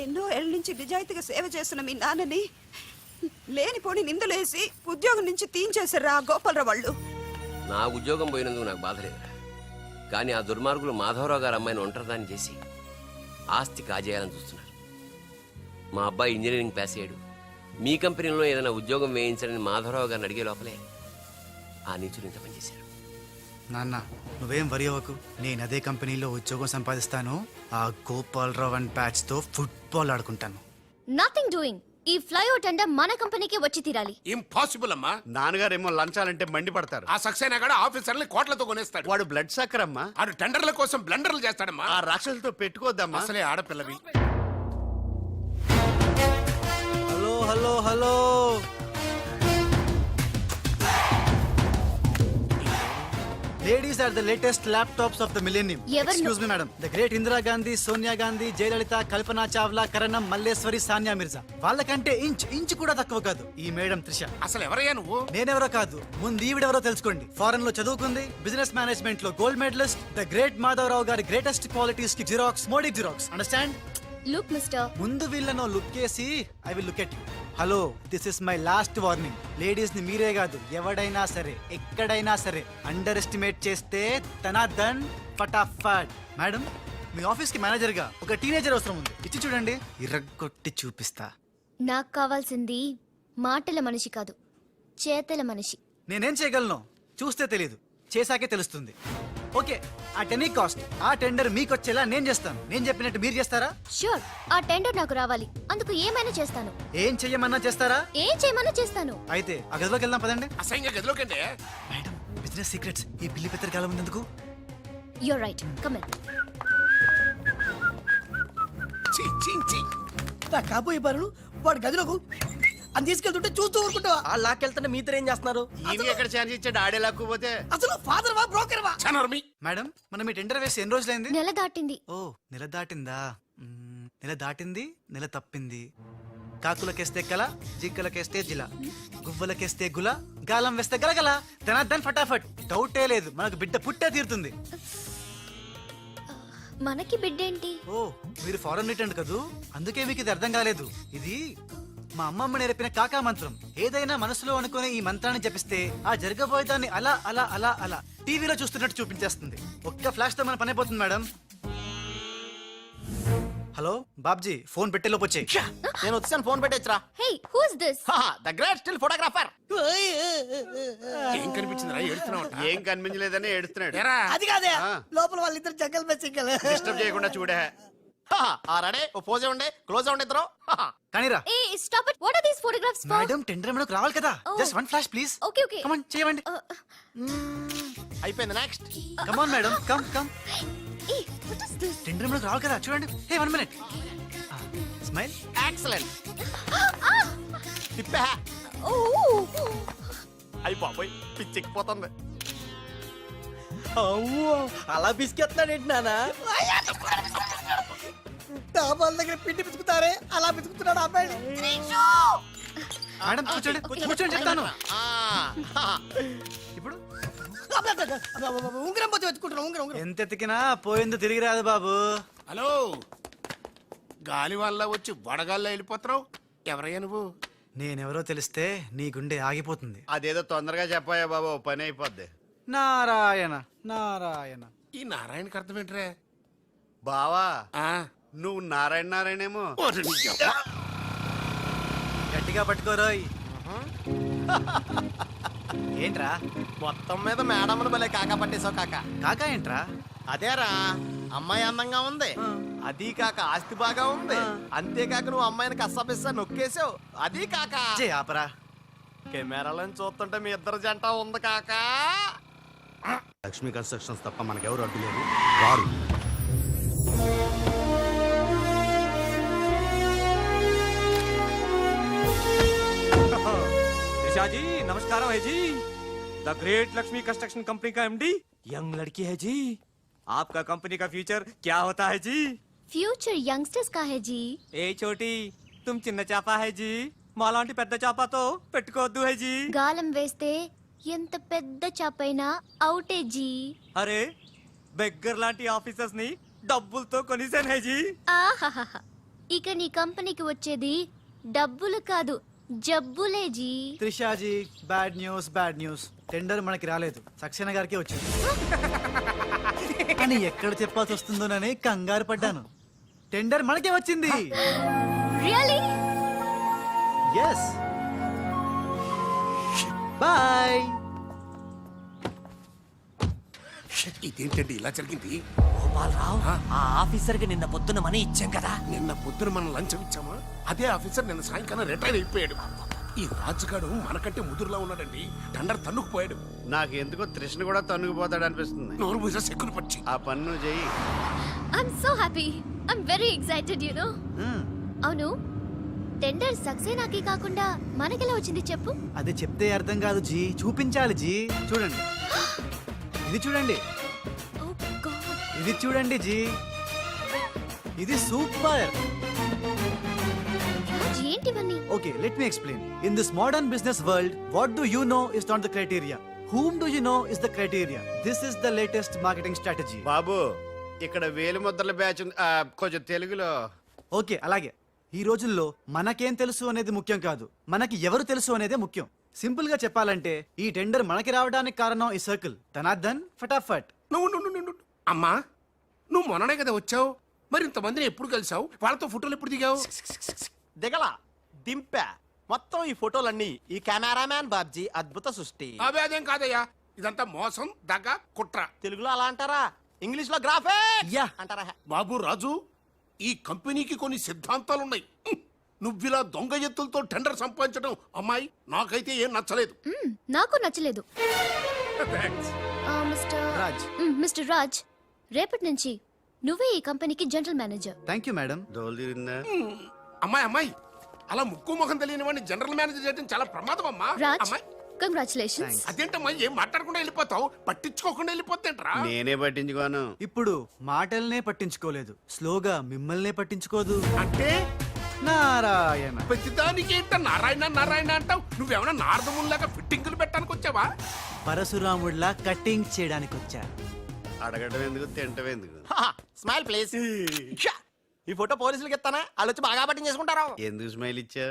ఎన్నో ఏళ్ళ నుంచి నిజాయితీగా సేవ చేస్తున్న మీ నాన్నని లేనిపోని నిందలేసి ఉద్యోగం నుంచి తీయించేశారు ఆ గోపాలరావు వాళ్ళు. నా ఉద్యోగం పోయినందుకు నాకు బాధ లేదురా. కానీ ఆ దుర్మార్గులు మాధవరావు గారు అమ్మాయిని ఒంటరిదాన్ని చేసి ఆస్తి కాజేయాలని చూస్తున్నారు. మా అబ్బాయి ఇంజనీరింగ్ పాస్ అయ్యాడు, మీ కంపెనీలో ఏదైనా ఉద్యోగం వేయించాలని మాధవరావు గారిని అడిగే లోపలే ఆ నీచులు ఇంత పనిచేశారు. నాన్న నువ్వేం వరి అవ్వకు, నేను అదే కంపెనీలో ఉద్యోగం సంపాదిస్తాను. ఆ గోపాలరావు అండ్ బ్యాచ్ తో ఫుట్బాల్ ఆడుకుంటాను. Nothing doing. ఈ ఫ్లైఓవర్ టెండర్ మన కంపెనీకి వచ్చి తీరాలి. ఇంపాసిబుల్ అమ్మా. నాన్నగారేమో లంచాలంటే మండిపడతారు. ఆ సక్సేనా కూడా ఆఫీసర్లు కోట్లతో కొనేస్తాడు. వాడు బ్లడ్ సక్కర్ అమ్మా. ఆడు టెండర్ల కోసం బ్లండర్లు చేస్తాడమ్మా. ఆ రాక్షసులతో పెట్టుకోద్దమ్మా. అసలే ఆడపిల్లవి. Hello hello hello, ladies are the latest laptops of the millennium. Excuse me madam, the great Indira Gandhi, Sonia Gandhi, Jayalalitha, Kalpana Chawla, Karanam, Malleswari, Sania Mirza వాళ్ళకంటే ఇంచ్ కూడా తక్కువ కాదు ఈ మేడం త్రిష. అసలు ఎవరయ్యా నువ్వు? నేనెవరో కాదు, ముందు ఈవిడెవరో తెలుసుకోండి. ఫారెన్ లో చదువుకుంది, బిజినెస్ మేనేజ్మెంట్ లో gold medalist, the great Madhavarao గారి గ్రేటెస్ట్ క్వాలిటీస్ కి Xerox, Modi Xerox. Understand? Look mister, ముందు వీళ్ళను లుక్ చేసి I will look at you. Hello, this is my last warning. Ladies ని మీరే కాదు, ఎవడైనా సరే ఎక్కడైనా సరే అండర్ ఎస్టిమేట్ చేస్తే తనాదన్ ఫటాఫట్. మేడం, మీ ఆఫీస్ కి మేనేజర్ గా ఒక టీనేజర్ అవసరం ఉంది. ఇచ్చి చూడండి, ఇరగొట్టి చూపిస్తా. నాకు కావాల్సింది మాటల మనిషి కాదు, చేతల మనిషి. నేనేం చేయగలను చూస్తే తెలియదు, చేశాకే తెలుస్తుంది. ఓకే, అట్ ఎనీ కాస్ట్ ఆ టెండర్ మీకు వచ్చేలా నేను చేస్తాను. నేను చెప్పినట్టు మీరు చేస్తారా? షూర్, ఆ టెండర్ నాకు రావాలి. అందుకు ఏమైనా చేస్తాను. ఏం చెయ్యమన్నా చేస్తారా? ఏం చేయమన్నా చేస్తాను. అయితే ఆ గదిలోకి వెళ్దాం పదండి. అసహ్యంగా గదిలోకంటే. మేడం, బిజినెస్ సీక్రెట్స్ ఈ పిల్లి పెద్దరి కాలం ఉన్నందుకు. You're right, come in. నా కాబోయే బారులు వాడు గదిలోకు అని తీసుకెళ్తుంటే చూస్తూ ఊరుకుంటావా? ఆ లాక్కెళ్తుంటే మీతో ఏం చేస్తున్నారు? ఈయన ఎక్కడ ఛాన్స్ ఇచ్చాడు? ఆడే లాక్కుపోతే. అసలు ఫాదర్ వా బ్రోకర్ వా? చనర్మి. మేడం, మనం ఈ టెండర్ వేసి ఎన్ని రోజులైంది? నెల దాటింది. ఓ, నెల దాటిందా? నెల దాటింది, నెల తప్పింది. కాకులకేస్తే కల, జింకలకేస్తే జిల, గువ్వలకేస్తే గుల, గాలం వేస్తే గలగల, ధనార్దన్ ఫటాఫట్. డౌటే లేదు, మనకు బిడ్డ పుట్టే తీరుతుంది. మనకి బిడ్డేంటి? ఓ, మీరు ఫారెన్ రిటర్న్ కదూ, అందుకే మీకు ఇది అర్థం కాలేదు. ఇది మా అమ్మమ్మ నేర్పిన కాకా మంత్రం. ఏదైనా మనసులో అనుకుని ఈ మంత్రాన్ని జపిస్తే ఆ జరగబోయేదాన్ని అలా అలా అలా అలా టీవీలో చూస్తున్నట్టు చూపించేస్తుంది. ఒక్క ఫ్లాష్ తో మన పని అయిపోతుంది మేడం. హలో బాబ్జీ, ఫోన్ పెట్టేలోపు వచ్చాయి. నేను వచ్చాను, ఫోన్ పెట్టేచ్చరా. Hey, who is this? The great still photographer. ఏం కనిపించిందిరా? ఏడుతున్నావు? ఏం కనిపించలేదని ఏడుస్తున్నాడు. అది కాదే, లోపల వాళ్ళిద్దరు జగ్గలు మెచ్చింగల్. డిస్టర్బ్ చేయకుండా చూడే. రెడీ, ఓ పోజ్ ఇవ్వండి, క్లోజ్ అవ్వండి ఇద్దరు. కానీరా. ఏ stop it. What are these photographs for? Madam, tender మనకు రావాలి కదా. Just one flash please. Okay okay, come on, చేయండి. అయిపోయింది, next. Come on madam, come come. ఏ వాట్ ఇస్ దిస్? టెండర్ మనకు రావాలి కదా, చూడండి. Hey, 1 minute. స్మైల్. ఎక్సలెంట్. తిప్పా. ఓ, అయిపోయి పిచ్చెక్కిపోతుంది. అలా బిస్కెత్తాడేంటి నానా? డాబాల దగ్గర పిండి పిసుకుతారే అలా పిసుకుతున్నాడు అబ్బాయి. మేడం కూర్చోండి, కూర్చోండి చెప్తాను. ఇప్పుడు ఉంగరం పోతే వెతుకుంటున్నా. ఉంగరం ఎంత ఎతికినా పోయింది తిరిగి రాదు బాబు. హలో, గాలి వల్ల వచ్చి వడగాల్లో వెళ్ళిపోతున్నావు. ఎవరయ్యా నువ్వు? నేనెవరో తెలిస్తే నీ గుండె ఆగిపోతుంది. అదేదో తొందరగా చెప్పాయా బాబు, పని అయిపోద్ది. నారాయణ నారాయణ. ఈ నారాయణకి అర్థం ఏంట్రా? బావా, ఆ, నువ్వు నారాయణ నారాయణేమో. ఓరి నీ యబ్బ. గట్టిగా పట్టుకోరోయ్. ఏంట్రా? మొత్తం మీద మేడంను భలే కాకా పట్టేశావు కాక. కాకా ఏంట్రా? అదేరా, అమ్మాయి అందంగా ఉంది, అది కాక ఆస్తి బాగా ఉంది, అంతేకాక నువ్వు అమ్మాయిని కష్టపిస్తా నొక్కేసావు, అది కాక జే ఆపరా. కెమెరాలను చూస్తుంటే మీ ఇద్దరు జంట ఉంది కాక. లక్ష్మీ కన్స్ట్రక్షన్స్ తప్ప మనకెవరు అడ్డు లేరు. రారు. जी नमस्कार है जी। The great Lakshmi construction company का एमडी यंग लड़की है जी। आपका कंपनी का फ्यूचर क्या होता है जी? ఫ్యూచర్ యంగ్స్టర్స్ కా హై జీ. ఏ చోटी तुम చిన్న చాపా है जी, మాలాంటి పెద్ద చాపాతో పెట్టుకోవద్దు है जी. గాలం వేస్తే ఎంత పెద్ద చాపైనా అవుటే జీ. అరే బెగ్గర్ లాంటి ఆఫీసర్స్ ని డబ్బులతో కొనిసాను है जी. ఆహాహా, ఇక నీ కంపెనీకి వచ్చేది డబ్బులు కాదు జబ్బులే జీ. Trishaji bad news. టెండర్ మనకి రాలేదు, సక్సేనా గారికి వచ్చింది. కానీ ఎక్కడ చెప్పాల్సి వస్తుందోనని కంగారు పడ్డాను. టెండర్ మనకే వచ్చింది. రియలీ? ఎస్. బాయ్. ఇదేంటండి ఇలా జరిగింది? గోపాలరావు ఆ ఆఫీసర్ కి నిన్న పొద్దున మనీ ఇచ్చాం కదా. నిన్న పొద్దున మనం లంచం ఇచ్చామా? అదే ఆఫీసర్ నిన్న సాయంకాలం రిటైర్ అయిపోయాడు. ఈ రాజుగాడు మనకంటే ముదురులా ఉన్నాడండి. టండర్ తన్నుకుపోయాడు. నాకు ఎందుకో తృష్ణ కూడా తన్నుకుపోతాడు అనిపిస్తుంది. నోరు పూజ సెక్కులు పచ్చి. ఆ పన్ను చెయ్యి. I'm so happy. I'm very excited you know. అవును, టెండర్ సక్సేనాకి కాకుండా మనకెలా వచ్చింది చెప్పు? అది చెప్తే అర్థం కాదు జీ, చూపించాలి జీ. చూడండి, ఇది చూడండి, Oh God. ఇది చూడండి జీ, ఇది సూపర్. రాజ్, ఏంటివన్నీ? Okay, let me explain. In this modern business world, what do you know is not the criteria. Whom do you know is the criteria. This is the latest marketing strategy. బాబు ఇక్కడ వేలు ముద్రల batch ఉంది. కొంచెం తెలుగులో. Okay, అలాగే. ఈ రోజుల్లో మనకేం తెలుసు అనేది ముఖ్యం కాదు, మనకి ఎవరు తెలుసు అనేదే ముఖ్యం. సింపుల్ గా చెప్పాలంటే ఈ టెండర్ మనకి రావడానికి కారణం ఈ సర్కిల్ ధనార్దన్ ఫటాఫట్. నువ్వు అమ్మా, నువ్వు మొన్ననే కదా వచ్చావు. మరి ఇంతమందిని ఎప్పుడు కలిసావు? వాళ్ళతో ఫోటోలు ఎప్పుడు దిగావు? దిగల దింపా. మొత్తం ఈ ఫోటోలన్నీ ఈ కెమెరామ్యాన్ బాబ్జీ అద్భుత సృష్టి. అవే అదేం కాదయ్యా, ఇదంతా మోసం, దగ్గ, కుట్ర. తెలుగులో అలా అంటారా? ఇంగ్లీష్ లో గ్రాఫే యా. అంటారా? బాబు రాజు, ఈ కంపెనీకి కొన్ని సిద్ధాంతాలున్నాయి. నువ్విలా దొంగ ఎత్తులతో టెండర్ సంపాదించడం అమ్మాయి నాకైతే ఏం నచ్చలేదు. నాకు నచ్చలేదు. Thanks. రాజ్. మిస్టర్ రాజ్, రేపటి నుంచి నువ్వే ఈ కంపెనీకి general manager. Thank you madam. దోలు తీరిందా? అమ్మాయి అలా ముక్కు ముఖం తెలియని వాడిని జనరల్ మేనేజర్ చేయడం చాలా ప్రమాదం అమ్మా. రాజ్, అమ్మాయి కంగ్రాచులేషన్స్. అదేంటమ్మా, ఏం మాట్లాడకుండా వెళ్ళిపోతావు? పట్టించుకోకుండా వెళ్ళిపోతేంట్రా? నేనే పట్టించుకోను. ఇప్పుడు మాటల్నే పట్టించుకోలేదు, స్లోగా మిమ్మల్నే పట్టించుకోదు. అంటే నారాయణ. ప్రతిదానికి ఏంట నారాయణ నారాయణ అంటావు? నువ్వేమన్నా నారదముల్లాగా ఫిట్టింగులు పెట్టడానికి వచ్చావా? పరశురాముడిలా కటింగ్ చేయడానికి వచ్చా. అడగడం ఎందుకు, తింటం ఎందుకు? Smile please. ఈ ఫోటో పోలీసులకి ఇస్తానా? వాళ్ళు వచ్చి బాగా పట్టింగ్ చేసుకుంటారు. ఎందుకు స్మైల్ ఇచ్చా?